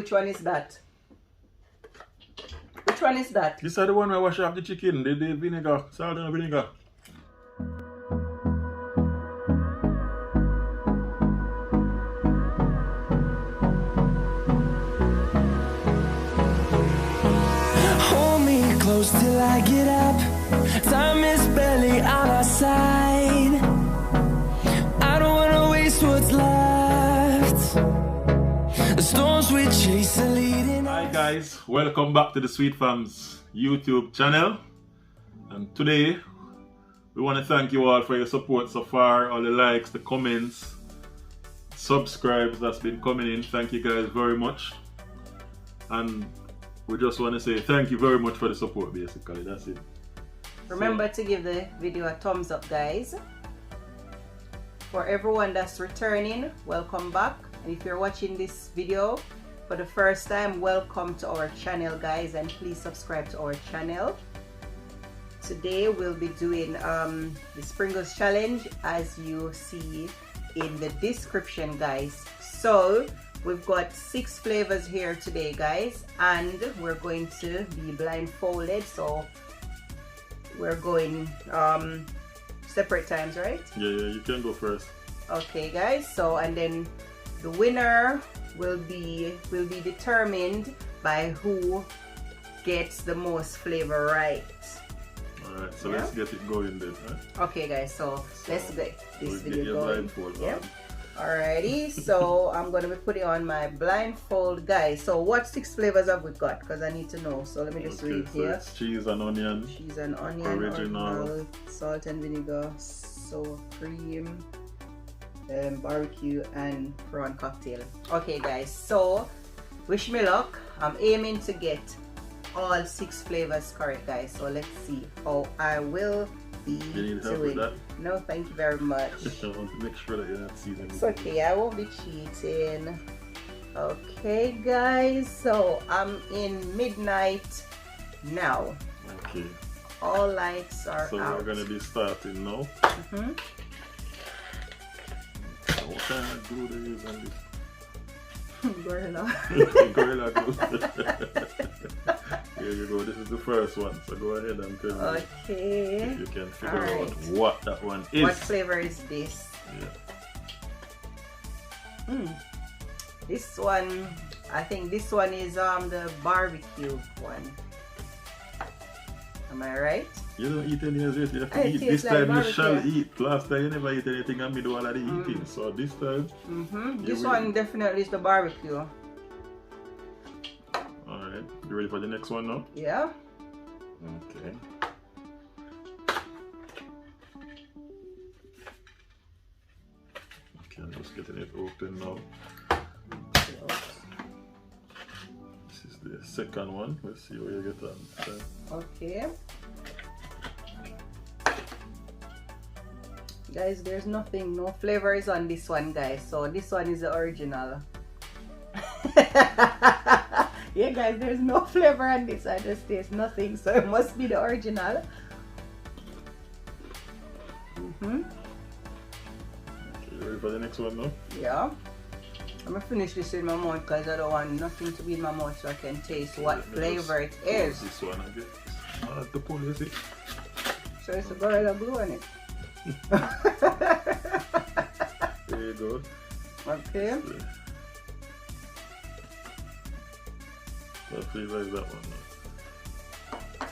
which one is that? Which one is that? This is the one where I wash off the chicken, the vinegar, salt and vinegar. Hold me close till I get up. Time is barely on our side. I don't wanna waste what's left. The storms we chase are leading. Hi guys, welcome back to the Sweetfam's YouTube channel. And today we want to thank you all for your support so far, all the likes, the comments, subscribes that's been coming in. Thank you guys very much. And we just want to say thank you very much for the support, basically. That's it. Remember to give the video a thumbs up, guys. For everyone that's returning, welcome back. And if you're watching this video for the first time, welcome to our channel, guys, and please subscribe to our channel. Today we'll be doing the Pringles challenge, as you see in the description, guys. So we've got 6 flavors here today, guys, and we're going to be blindfolded, so we're going separate times, right? Yeah, you can go first. Okay, guys. So and then the winner will be determined by who gets the most flavor right. Alright, so yeah? let's get it going then, right? Okay, guys, so let's get this video going. Yeah. Alrighty, so I'm gonna be putting on my blindfold, guys. So what 6 flavors have we got? Because I need to know. So let me just read so here. it's cheese and onion. Cheese and onion, original, salt and vinegar, sour cream, barbecue, and prawn cocktail. Okay, guys, so wish me luck. I'm aiming to get all 6 flavors correct, guys. So let's see how I will be doing. No, thank you very much. I want to make sure that you're not seasoning. It's okay, I won't be cheating. Okay, guys, so I'm in midnight now. Okay. All lights are so out. we're gonna be starting now. What kind of glue they use on this? Gorilla. Gorilla glue. Here you go. This is the first one. So go ahead and tell me if you can figure out what that one is. What flavor is this? Yeah. This one, I think this one is the barbecue one. Am I right? You don't eat any of it. You have to It eat. This like time barbecue. you shall eat. Last time you never eat anything and me do all of the eating. So this time. This one definitely is the barbecue. Alright. You ready for the next one now? Yeah. Okay. Okay, I'm just getting it open now. This is the second one. Let's see what you get on. Okay. Guys, there's nothing, no flavors on this one, guys. So this one is the original. Yeah, guys, there's no flavor on this. I just taste nothing, so it must be the original. Okay, you ready for the next one now? Yeah. I'm gonna finish this in my mouth because I don't want nothing to be in my mouth, so I can taste what flavor it is. This one I get. The pull, you see? So it's a gorilla glue on it. There you go. Okay. What flavor is that one now?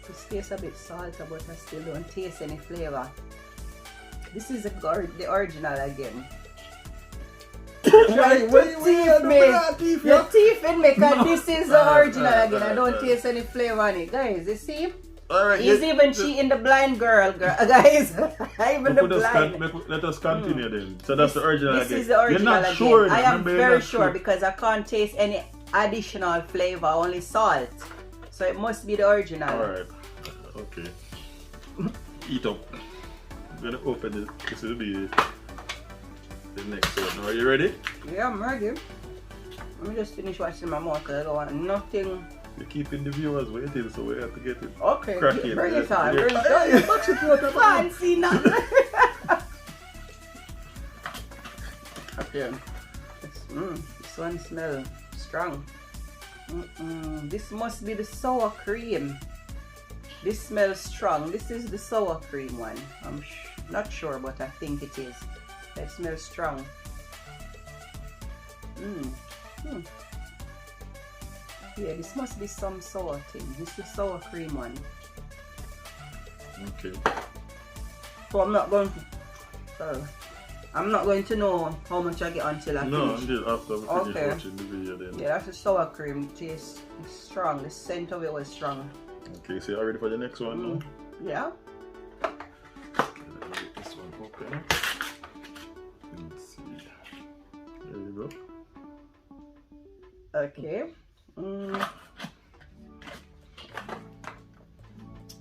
This tastes a bit salty, but I still don't taste any flavor. This is the original again. Your teeth in me, because this is the original again. I don't taste any flavor on it, guys. You see? Alright, He's even cheating the blind girl, guys. Even the blind. Let us continue then. So that's the original This again. is the original You're not again. sure. I am very sure because I can't taste any additional flavor, only salt. So it must be the original. Alright. Okay. Eat up. I'm gonna open it. This will be the next one. Are you ready? Yeah, I'm ready. Let me just finish washing my mouth because I don't want nothing. You're keeping the viewers waiting, so we have to get it. Okay, cracking. bring it on. Yeah. Bring it on. Fancy nothing. Okay. This one smells strong. This must be the sour cream. This smells strong. This is the sour cream one. I'm not sure, but I think it is. It smells strong. Yeah, this must be some sour thing. This is the sour cream one. Okay. So I'm not going to know how much I get until I finish. No, until after we finish watching the video then. Yeah, that's the sour cream. It tastes strong. The scent of it was strong. Okay, so you're ready for the next one now? Yeah. Okay, let me get this one open. Let's see. There you go. Okay.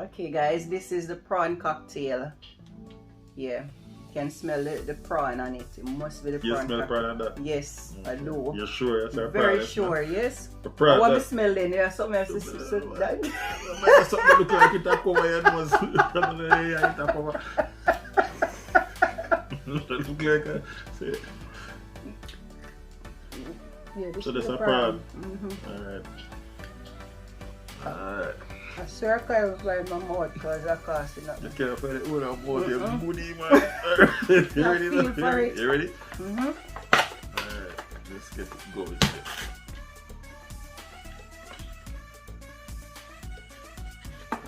Okay guys, this is the prawn cocktail. Yeah, you can smell the prawn on it. It must be the prawn. You smell prawn on that? Yes, okay. I do. You're sure that's our Very prawn? sure, yes. The prawn, I want to smell then. There's something else to Something look like it up over your nose. It look like a... Yeah, this so is that's the a prawn. Alright. Alright. I swear I can't fly in my mouth because I can't see nothing. You can't find it all about your booty, man. Alright. You ready? You ready? Alright. Let's get it going.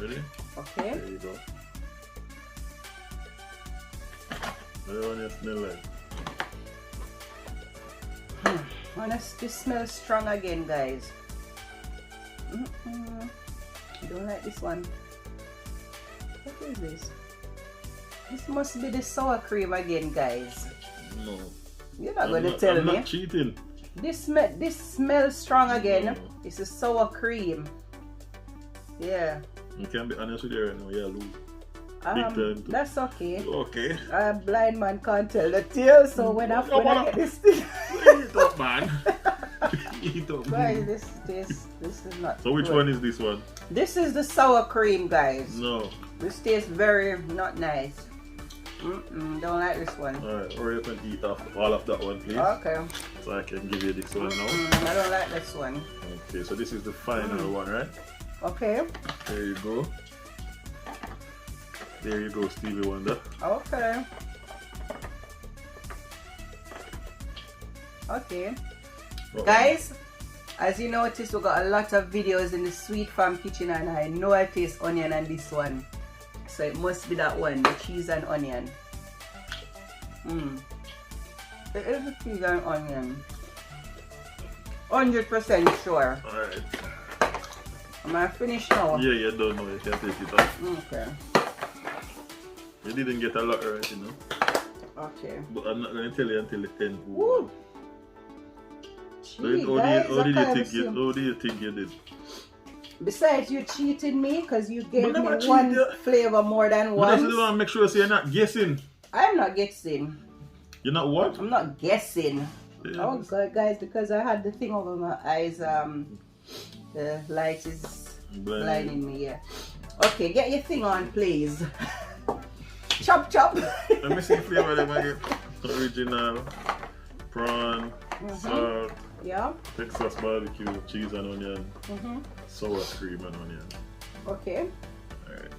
Ready? Okay. There you go. What one you smell like? This smells strong again, guys. I don't like this one. What is this? This must be the sour cream again, guys. No. You're not going to tell me. I'm not cheating. This smells strong again. No. It's a sour cream. Yeah. You can't be honest with you right now. Yeah, lose. Big time. That's okay. Okay. A blind man can't tell the tale, so when I get this thing. Eat up, man. Eat up. Guys, this is not So which good. one is this one? This is the sour cream, guys. No. This tastes very not nice. Don't like this one. Alright, hurry up and eat off all of that one, please. Okay. So I can give you this one now. I don't like this one. Okay, so this is the final one, right? Okay. There you go. There you go, Stevie Wonder. Okay. Okay. Guys, as you notice, we got a lot of videos in the Sweetfam kitchen, and I know I taste onion on this one. So it must be that one, the cheese and onion. It is the cheese and onion. 100% sure. Alright. Am I finished now? Yeah, you don't know, you can take it off. Okay. You didn't get a lot right, you know. Okay. But I'm not going to tell you until the 10th. Woo! So how do you think you did? Besides, you cheated me because you gave me one flavor more than one. But I make sure so you're not guessing. I'm not guessing. You're not what? I'm not guessing. Yeah. Oh god, guys, because I had the thing over my eyes, the light is blinding me. Yeah. Okay, get your thing on, please. Chop chop. Let me see the flavor of them again. Original, prawn, salt, yeah, Texas barbecue, cheese and onion, sour cream and onion. Okay. Alright.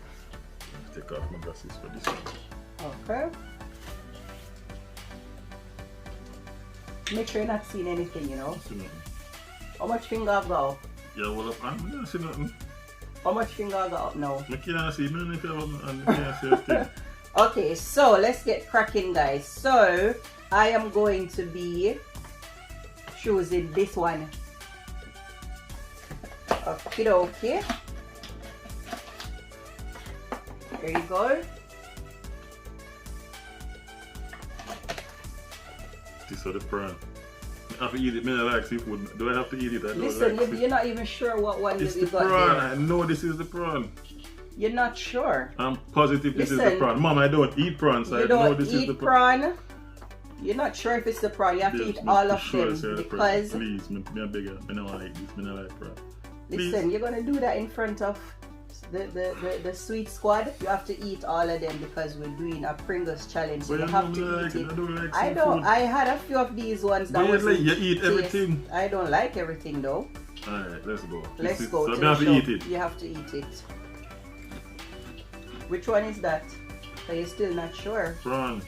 Take off my glasses for this one. Okay. Make sure you're not seeing anything, you know. See nothing. How much finger I've got up? Yeah, well, I'm not see nothing. How much finger I got up now? I can't see nothing if you can't see a thing. Okay, so let's get cracking, guys. So I am going to be choosing this one. Okay. There you go. This is the prawn. I have to eat it. I like seafood. Do I have to eat it? Listen, you're not even sure what one it's you the got prawn. there. I know this is the prawn. You're not sure. I'm positive this is the prawn. Mom, I don't eat prawns, so I know this is the prawn. You're not sure if it's the prawn. You have to eat all of them because... Please, I beg you. I don't want to eat this. I don't like prawn. Listen, you're going to do that in front of the sweet squad, you have to eat all of them because we're doing a Pringles challenge. So you have to eat it. I don't. I had a few of these ones that was like you eat everything. I don't like everything though. Alright, let's go. Let's go. So you have to eat it. You have to eat it. Which one is that? Are you still not sure? Prawn.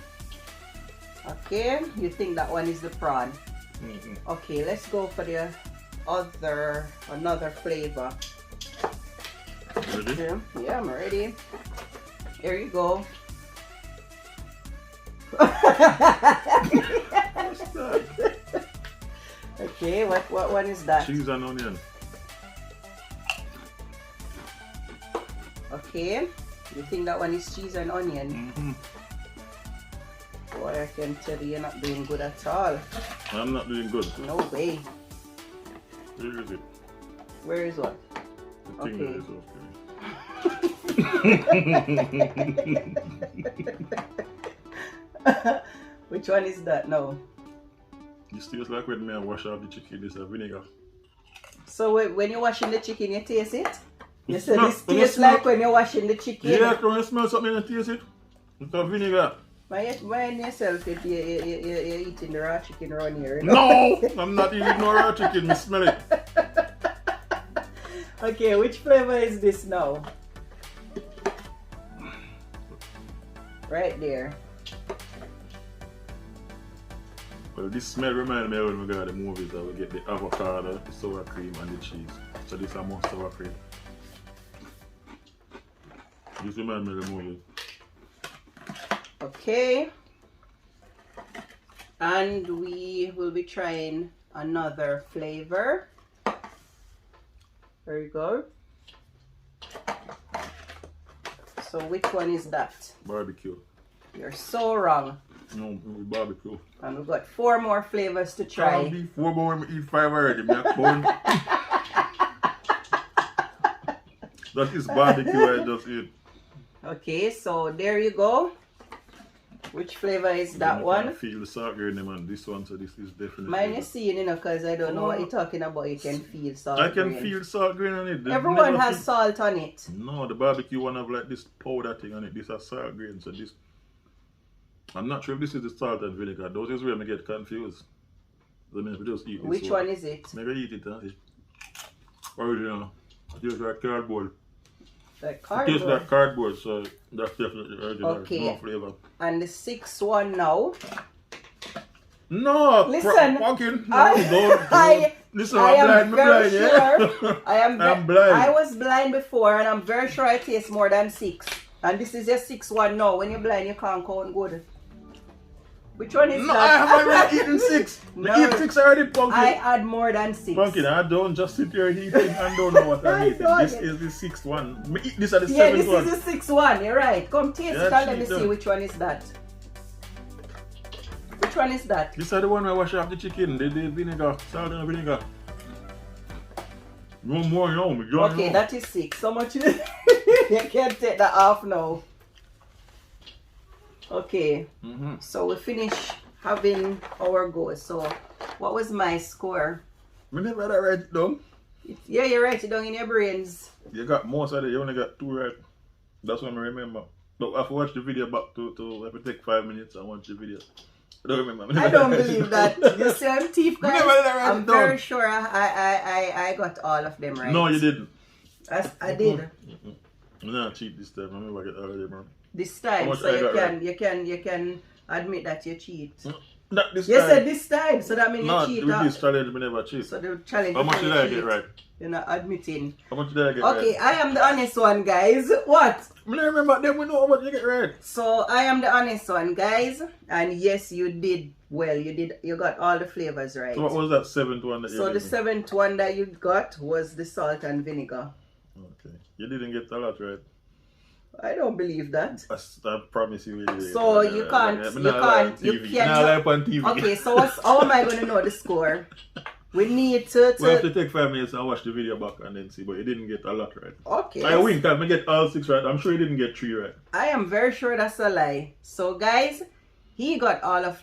Okay, you think that one is the prawn. Okay, let's go for the another flavor. Ready? Yeah, I'm ready. Here you go. Okay, what one is that? Cheese and onion. Okay, you think that one is cheese and onion? Boy, I can tell you you're not doing good at all. I'm not doing good. No way. Where is it? Where is what? The thing Okay. is okay. Which one is that? No. It tastes like when I wash off the chicken, this is vinegar. So when you're washing the chicken, you taste it? You say No, this tastes like when you're washing the chicken? Yeah, when you smell something and taste it, it's a vinegar. Mind yourself if you're eating the raw chicken around here. You know? No! I'm not eating no raw chicken, I smell it. Okay, which flavor is this now? Right there. Well, this smell reminds me of when we got the movies that we get the avocado, the sour cream and the cheese. So this is more sour cream. This reminds me of the movie. Okay. And we will be trying another flavor. There you go. So which one is that? Barbecue. You're so wrong. No, barbecue. And we've got 4 more flavors to try. I'll be 4 more, I eat 5 already. That is barbecue I just ate. Okay, so there you go. Which flavor is that one? I feel the salt grain in them, this one, so this is definitely. Mine is seeing, you know, because I don't know what you're talking about. You can feel salt I can grain. feel salt grain on it. Everyone has salt on it. No, the barbecue one have like this powder thing on it. This has salt grain, so this. I'm not sure if this is the salt and vinegar. Those is where I get confused. So maybe just eat this. Which one is it? Maybe eat it, huh? Original. It tastes like cardboard. Like It cardboard? tastes like cardboard, so that's definitely original. Okay. No flavor. And the 6th one now. No! Listen, Fucking I Listen, am I'm blind, very yeah? sure. I'm blind. I was blind before, and I'm very sure I taste more than 6. And this is your 6th one now. When you're blind, you can't count good. Which one is No, that? I have already eaten 6. No. I eat 6 already, pumpkin. I had more than 6. Pumpkin, I don't just sit here eating and don't know what I'm eating. This is the 6th one. This is the 7th one. This is the 6th one. You're right. Come taste it and let me see which one is that. Which one is that? This is the one I wash off the chicken. The vinegar, salt and vinegar. No more, no. Okay, that is 6. So much. You can't take that off now. Okay, so we finish having our go. So, what was my score? I never had to write it down. Yeah, you write it down in your brains. You got most of it, you only got 2 right. That's what I remember. But if I watch the video back to if it take 5 minutes, I watch the video. I don't remember. I don't believe that. You see, I'm thief, guys. I'm very sure I got all of them right. No, you didn't. I did. I'm not cheat this time. I remember I get all of them. This time, so you can admit that you cheat. Not this you time. You said this time, so that means you cheat. No, with this challenge, we never cheat. So the challenge. How much did I get right? You're not admitting. How much did I get right? Okay, I am the honest one, guys. What? I don't remember them. We know how much you get right. So I am the honest one, guys. And yes, you did well. You got all the flavors right. So what was that 7th one that you So the 7th one that you got was the salt and vinegar. Okay. You didn't get a lot right. I don't believe that. I promise you. So you can't. Okay, so how am I going to know the score? We need to. We have to take 5 minutes and watch the video back and then see, but you didn't get a lot right. Okay. I win, because I get all 6 right. I'm sure you didn't get 3 right. I am very sure that's a lie. So guys, he got all of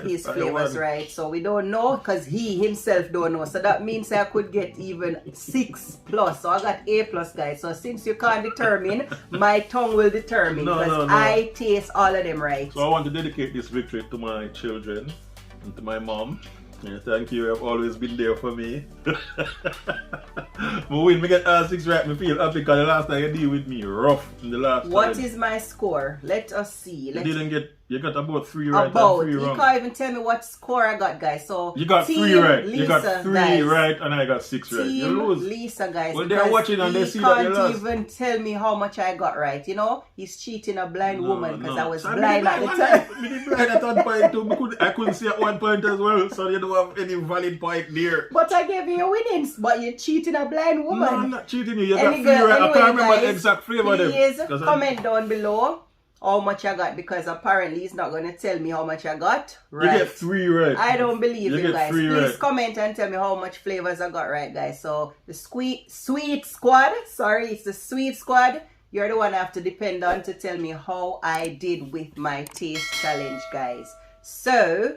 his flavors right, so we don't know because he himself don't know. So that means I could get even 6+. So I got A+, guys. So since you can't determine, my tongue will determine because I taste all of them right. So I want to dedicate this victory to my children and to my mom. Yeah, thank you, you have always been there for me. But when we get all 6 right, I feel happy because the last time you deal with me rough in the last What time. is my score? Let us see. You got about 3 right and 3 You wrong. can't even tell me what score I got, guys. So you got Team 3 right. Lisa, you got 3 guys. right and I got 6 right. You Team lose. Lisa, guys. Well, they're watching and they see that you can't lost. even tell me how much I got right. You know, he's cheating a blind woman because I was So blind at the time. I blind at one point too. I couldn't see at one point as well, so you don't have any valid point there. But I gave you your winnings, but you're cheating a blind woman. No, I'm not cheating you. You got Anyway, 3 right. I can't remember guys, the exact flavor of them. Please comment down below how much I got because apparently he's not going to tell me how much I got right. You get 3 right. I don't believe you guys. Please right. comment and tell me how much flavors I got right, guys. So the sweet squad, sorry, it's the sweet squad. You're the one I have to depend on to tell me how I did with my taste challenge, guys. So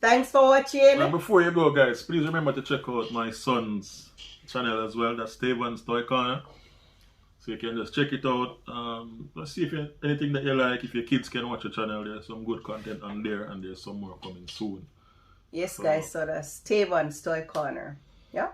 thanks for watching. And before you go, guys, please remember to check out my son's channel as well. That's Steven's Toy Corner. So you can just check it out. Let's see if anything that you like. If your kids can watch your channel, there's some good content on there, and there's some more coming soon. Yes, guys. So that's Steven's Toy Corner. Yeah.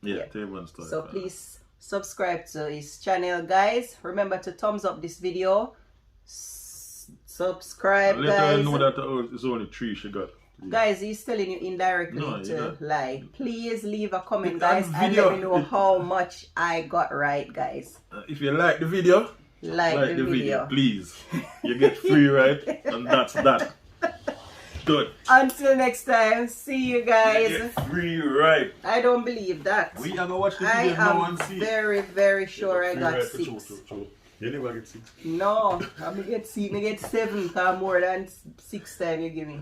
Yeah. Steven's Toy Corner. So please subscribe to his channel, guys. Remember to thumbs up this video. Subscribe, guys. Let her know that it's only 3 she got. Guys, he's telling you indirectly to lie. Please leave a comment, guys, and let me know how much I got right, guys. If you like the video, like the video, please. You get 3 right, and that's that. Good. Until next time, see you guys. You get 3 right. I don't believe that. We are gonna watch the video. I am very sure I got 6. You never get 6. No, I'm gonna get 7 because more than 6 times you give me.